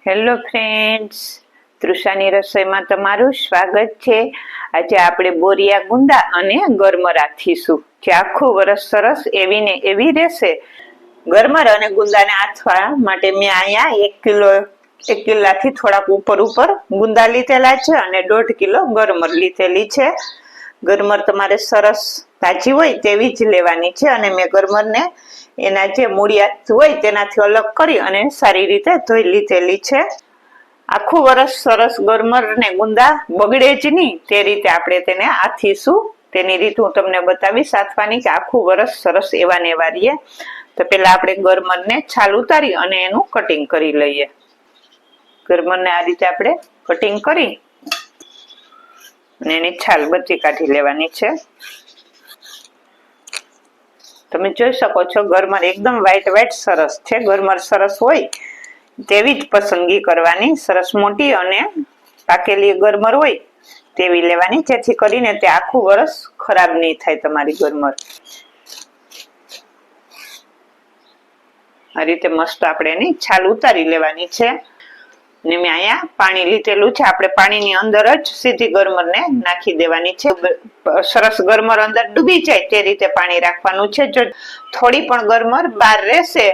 Hello friends, તૃષાની રસોઈમાં તમારું સ્વાગત છે। આજે આપણે બોરિયા ગુંદા અને ગરમર રાખીશું જે આખું વરસ સરસ એવી ને એવી રહેશે। ગરમર અને ગુંદાને આથવા માટે મેં અહીંયા 1 કિલ્લાથી થોડાક ઉપર ગુંદા લીધેલા છે અને 1.5 કિલો ગરમર લીધેલી છે। ગરમર તમારે સરસ તાજી હોય તેવી જ લેવાની છે અને મેં ગરમરને એના જે મૂળિયા હોય તેનાથી અલગ કરી અને સારી રીતે ધોઈ લીધેલી છે। આખું વરસ સરસ ગરમર ને ગુંદા બગડે જ નહીં તે રીતે આપણે તેને આથીશું। તેની રીત હું તમને બતાવીશ આથવાની કે આખું વરસ સરસ એવા ને એવા રહીએ। તો પેલા આપણે ગરમરને છાલ ઉતારી અને એનું કટિંગ કરી લઈએ। ગરમરને આ રીતે આપણે કટિંગ કરી અને એની છાલ બધી કાઢી લેવાની છે। તમે જોઈ શકો છો ગરમર એકદમ વ્હાઈટ સરસ છે। ગરમર સરસ હોય તેવી જ પસંદગી કરવાની, સરસ મોટી અને પાકેલી ગરમર હોય તેવી લેવાની, જેથી કરીને તે આખું વરસ ખરાબ નહીં થાય તમારી ગરમર। આ રીતે મસ્ત આપણે એની છાલ ઉતારી લેવાની છે અને મેં અહીંયા પાણી લીધેલું છે। આપણે પાણીની અંદર જ સીધી ગરમરને નાખી દેવાની છે। સરસ ગરમર અંદર ડૂબી જાય તે રીતે પાણી રાખવાનું છે। જો થોડી પણ ગરમર બહાર રહેશે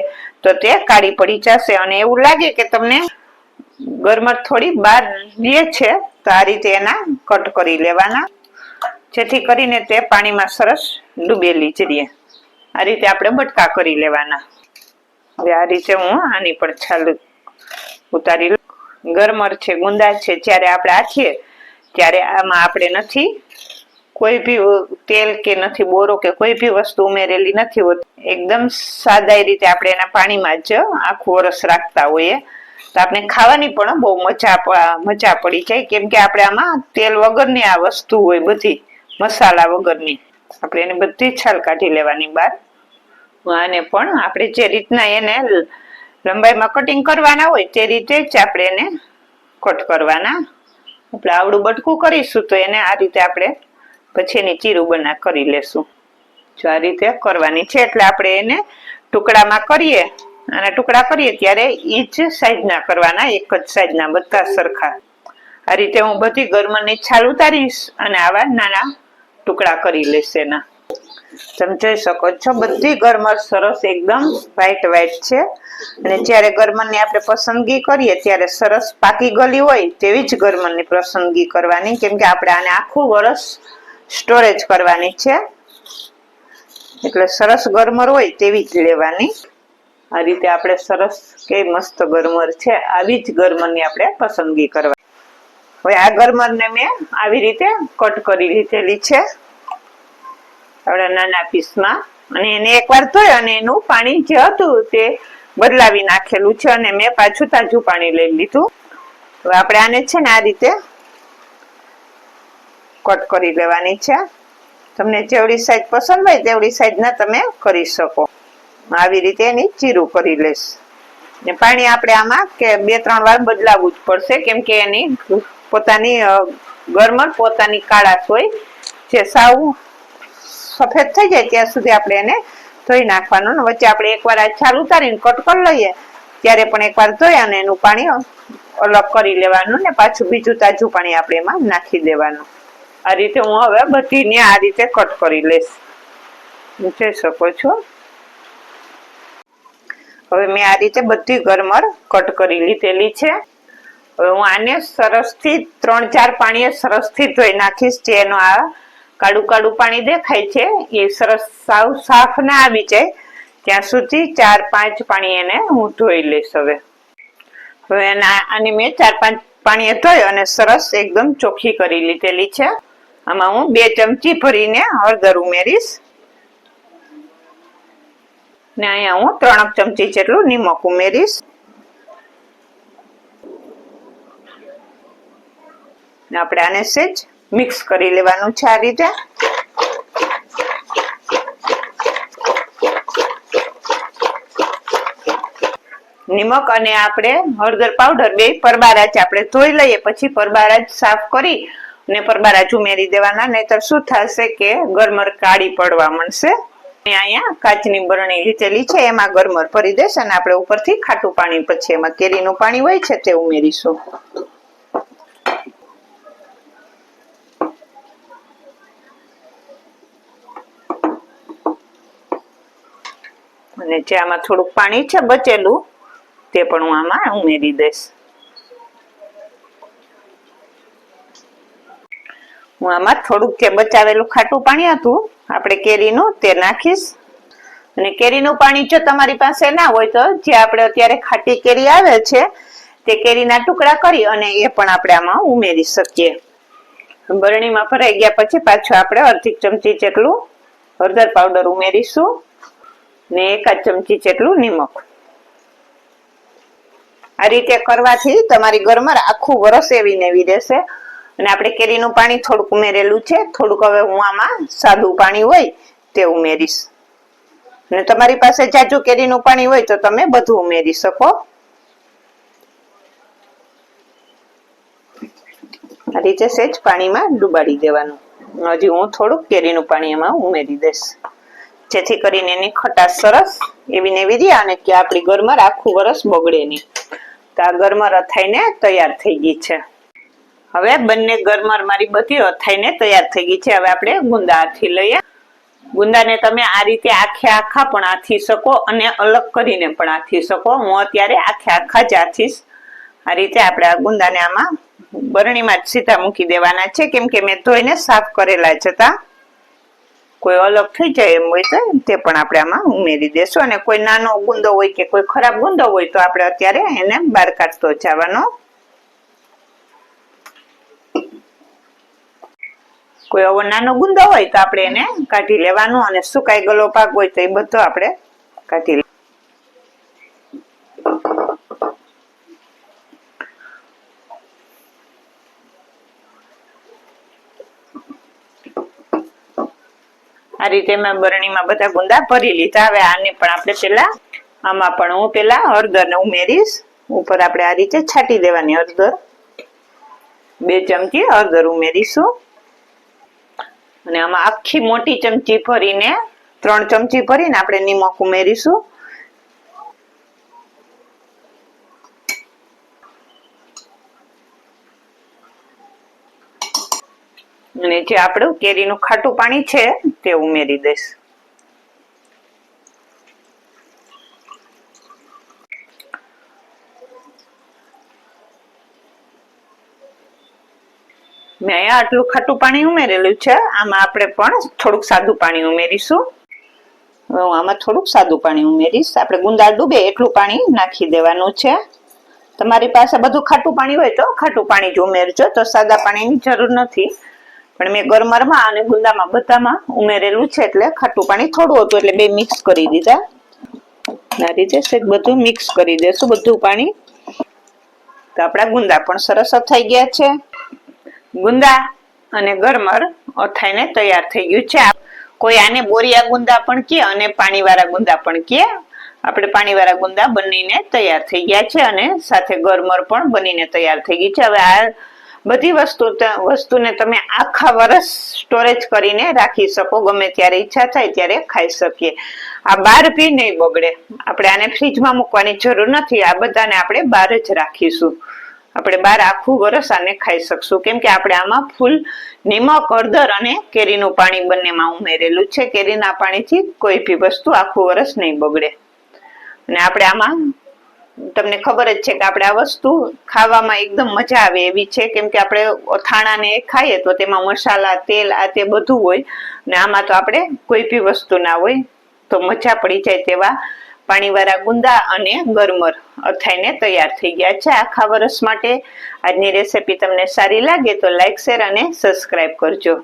તો તે કાળી પડી જશે અને એવું લાગે કે તમને ગરમર થોડી બહાર રહે છે તો આ રીતે એના કટ કરી લેવાના, જેથી કરીને તે પાણીમાં સરસ ડૂબેલી જ રહે। આ રીતે આપણે બટકા કરી લેવાના। હવે આ રીતે હું આની પણ છાલ ઉતારી લઉં। ગરમર છે, ગુંદા છે, જ્યારે આપણે આથીએ ત્યારે આમાં આપણે નથી કોઈ બી તેલ કે નથી બોરો કે કોઈ બી વસ્તુ ઉમેરેલી નથી હોતી। એકદમ સાદા રીતે આપણે એના પાણીમાં જ આખું વરસ રાખતા હોઈએ તો આપણે ખાવાની પણ બહુ મજા પડી જાય, કેમ કે આપણે આમાં તેલ વગરની આ વસ્તુ હોય, બધી મસાલા વગરની। આપણે એને બધી છાલ કાઢી લેવાની બહાર। આને પણ આપણે જે રીતના એને લંબાઈમાં કટિંગ કરવાના હોય તે રીતે જ આપણે એને કટ કરવાના। આપણે આવડું બટકું કરીશું તો એને આ રીતે આપણે પછી એની ચીરું કરી લેશું। જો આ રીતે કરવાની છે એટલે આપણે એને ટુકડામાં કરીએ અને ટુકડા કરીએ ત્યારે એ જ સાઈઝના કરવાના, એક જ સાઈઝના, બધા સરખા। આ રીતે હું બધી ગરમરની છાલ ઉતારીશ અને આવા નાના ટુકડા કરી લઈશ એના। તમે જોઈ શકો છો બધી ગરમર સરસ એકદમ વ્હાઈટ છે અને જ્યારે ગરમરની આપણે પસંદગી કરીએ ત્યારે સરસ પાકી ગળી હોય તેવી જ ગરમરની પસંદગી કરવાની, કેમ કે આપણે આને આખું વરસ સ્ટોરેજ કરવાની છે એટલે સરસ ગરમર હોય તેવી જ લેવાની। આ રીતે આપણે સરસ કે મસ્ત ગરમર છે આવી જ ગરમરની આપણે પસંદગી કરવાની। હવે આ ગરમરને મેં આવી રીતે કટ કરી લીધેલી છે આપણા નાના પીસમાં અને એને એકવાર ધોઈ અને એનું પાણી જે હતું તે બદલાવી નાખેલું છે અને મેં પાછું તાજું પાણી લઈ લીધું। હવે આપણે આને છે ને આ રીતે કટ કરી લેવાની છે। તમને જેવડી સાઈઝ પસંદ હોય તેવડી સાઈઝના તમે કરી શકો। આવી રીતે એની ચીરું કરી લઈશ ને પાણી આપણે આમાં કે 2-3 વાર બદલાવવું જ પડશે, કેમ કે એની પોતાની ગરમર પોતાની કાળાશ હોય, જે સાવ સફેદ થઈ જાય ત્યાં સુધી આપણે એને ધોઈ નાખવાનું ને વચ્ચે આપણે એકવાર આ છાલ ઉતારીને કટ કરી લઈએ ત્યારે પણ એકવાર ધોઈ અને એનું પાણી અલગ કરી લેવાનું ને પાછું બીજું તાજું પાણી આપણે એમાં નાખી દેવાનું। આ રીતે હું હવે બધીને આ રીતે કટ કરી લઈશ, જોઈ શકો છો। હવે મેં આ રીતે બધી ગરમર કટ કરી લીધેલી છે। હવે હું આને સરસથી 3-4 પાણીએ સરસથી ધોઈ નાખીશ, જે એનું આ કાળું પાણી દેખાય છે એ સરસ સાવ સાફ ના આવી જાય ત્યાં સુધી 4-5 પાણી એને હું ધોઈ લઈશ। હવે આની મેં 4-5 પાણીએ ધોઈ અને સરસ એકદમ ચોખ્ખી કરી લીધેલી છે। આમાં હું 2 ચમચી ભરીને હળદર ઉમેરીશ ને અહીંયા હું 3 ચમચી જેટલું નિમક ઉમેરીશ ને આપણે આને સેજ મિક્સ કરી લેવાનું છે આ રીતે। નિમક અને આપણે હળદર પાવડર બે પરબારા જ આપણે ધોઈ લઈએ, પછી પરબારા જ સાફ કરી અને પરબારા જ ઉમેરી દેવાના, નહીતર શું થશે કે ગરમર કાળી પડવા માંડશે। અહીંયા કાચની બરણી લીધેલી છે, એમાં ગરમર ભરી દઈશ અને આપણે ઉપરથી ખાટું પાણી પછી એમાં કેરીનું પાણી હોય છે તે ઉમેરીશું. અને જે આમાં થોડુંક પાણી છે બચેલું તે પણ હું આમાં ઉમેરી દઈશ. હું આમાં થોડુંક જે બચાવેલું ખાટું પાણી હતું આપણે કેરીનું તે નાખીશ. અને કેરીનું પાણી જો તમારી પાસે ના હોય તો જે આપણે અત્યારે ખાટી કેરી આવે છે તે કેરીના ટુકડા કરી અને એ પણ આપણે આમાં ઉમેરી શકીએ. બરણીમાં ભરાઈ ગયા પછી પાછું આપણે અડધી ચમચી જેટલું હળદર પાવડર ઉમેરીશું ને 1 ચમચી જેટલું નિમક. આ રીતે કરવાથી તમારી ગરમર આખું વરસ એવી ને એવી રહેશે. અને આપણે કેરીનું પાણી થોડુંક ઉમેરેલું છે, થોડુંક હવે હું આમાં સાદું પાણી હોય તે ઉમેરીશ. અને તમારી પાસે જાજુ કેરીનું પાણી હોય તો તમે બધું ઉમેરી શકો. આ રીતે સેજ પાણીમાં ડુબાડી દેવાનું. હજી હું થોડુંક કેરીનું પાણી એમાં ઉમેરી દઈશ, જેથી કરીને એની ખટાશ સરસ એવી ને એવી રહે અને કે આપણી ગરમર આખું વરસ બગડે નહીં. તો આ ગરમર અથાઈને તૈયાર થઈ ગઈ છે. હવે બંને ગરમર મારી બધી અથાઈને તૈયાર થઈ ગઈ છે. હવે આપણે ગુંદા આથી લઈએ. ગુંદાને તમે આ રીતે આખે આખા પણ આથી શકો અને અલગ કરીને પણ આથી શકો. હું અત્યારે આખે આખા જ આથીશ. આ રીતે આપણે આ ગુંદાને આમાં બરણીમાં જ સીધા મૂકી દેવાના છે, કેમ કે મેં ધોઈને સાફ કરેલા જ હતા. કોઈ અલગ થઈ જાય એમ હોય તો તે પણ આપણે આમાં ઉમેરી દેશું. અને કોઈ નાનો ગુંદો હોય કે કોઈ ખરાબ ગુંદો હોય તો આપણે અત્યારે એને બહાર કાઢતો જવાનો. કોઈ આવો નાનો ગુંદો હોય તો આપણે એને કાઢી લેવાનો અને સુકાઈ ગયેલો ભાગ હોય તો એ બધો આપણે કાઢી લેવાનો. આ રીતે મેં બરણીમાં બધા ગુંદા ભરી લીધા. હવે આને પણ આપણે પેલા આમાં પણ હું પેલા હળદર ને ઉમેરીશ. ઉપર આપણે આ રીતે છાંટી દેવાની હળદર. 2 ચમચી હળદર ઉમેરીશું. અને આમાં આખી મોટી ચમચી ભરીને 3 ચમચી ભરીને આપણે નિમક ઉમેરીશું. અને જે આપણું કેરીનું ખાટું પાણી છે તે ઉમેરી દઈશ. મેં અહીંયા આટલું ખાટું પાણી ઉમેરેલું છે. આમાં આપણે પણ થોડુંક સાદું પાણી ઉમેરીશું. હું આમાં થોડુંક સાદું પાણી ઉમેરીશ. આપણે ગુંદા ડૂબે એટલું પાણી નાખી દેવાનું છે. તમારી પાસે બધું ખાટું પાણી હોય તો ખાટું પાણી જ ઉમેરજો, તો સાદા પાણીની જરૂર નથી. પણ મેં ગરમરમાં અને ગુંદામાં બધામાં ઉમેરેલું છે એટલે ખાટું પાણી થોડું હતું એટલે બે મિક્સ કરી દીધા. આ રીતે બધું મિક્સ કરી દેશું બધું પાણી. તો આપણા ગુંદા પણ સરસ અથાઈ ગયા છે. ગુંદા અને ગરમર અથાઈને તૈયાર થઈ ગયું છે. કોઈ આને બોરિયા ગુંદા પણ કહે અને પાણીવાળા ગુંદા પણ કહે. આપણે પાણીવાળા ગુંદા બનીને તૈયાર થઈ ગયા છે અને સાથે ગરમર પણ બનીને તૈયાર થઈ ગઈ છે. હવે આ બધી વસ્તુને તમે આખા વર્ષ સ્ટોરેજ કરીને રાખી શકો, ગમે ત્યારે ઈચ્છા થાય ત્યારે ખાઈ શકીએ. આ બહાર બી નહીં બગડે. આપણે આને ફ્રીજમાં મૂકવાની જરૂર નથી. આ બધાને આપણે બહાર જ રાખીશું. આપણે બહાર આખું વરસ આને ખાઈ શકશું, કેમ કે આપણે આમાં ફૂલ નિમક, હળદર અને કેરીનું પાણી બંનેમાં ઉમેરેલું છે. કેરીના પાણીથી કોઈ બી વસ્તુ આખું વરસ નહીં બગડે. અને આપણે આમાં તમને ખબર જ છે કે આપણે આ વસ્તુ ખાવામાં એકદમ મજા આવે એવી છે, કેમ કે આપણે અથાણાને ખાઈએ તો તેમાં મસાલા, તેલ આ તે બધું હોય ને આમાં તો આપણે કોઈ બી વસ્તુ ના હોય, તો મજા પડી જાય તેવા પાણીવાળા ગુંદા અને ગરમર અથાઈને તૈયાર થઈ ગયા છે આખા વર્ષ માટે. આજની રેસીપી તમને સારી લાગે તો લાઈક, શેર અને સબસ્ક્રાઈબ કરજો.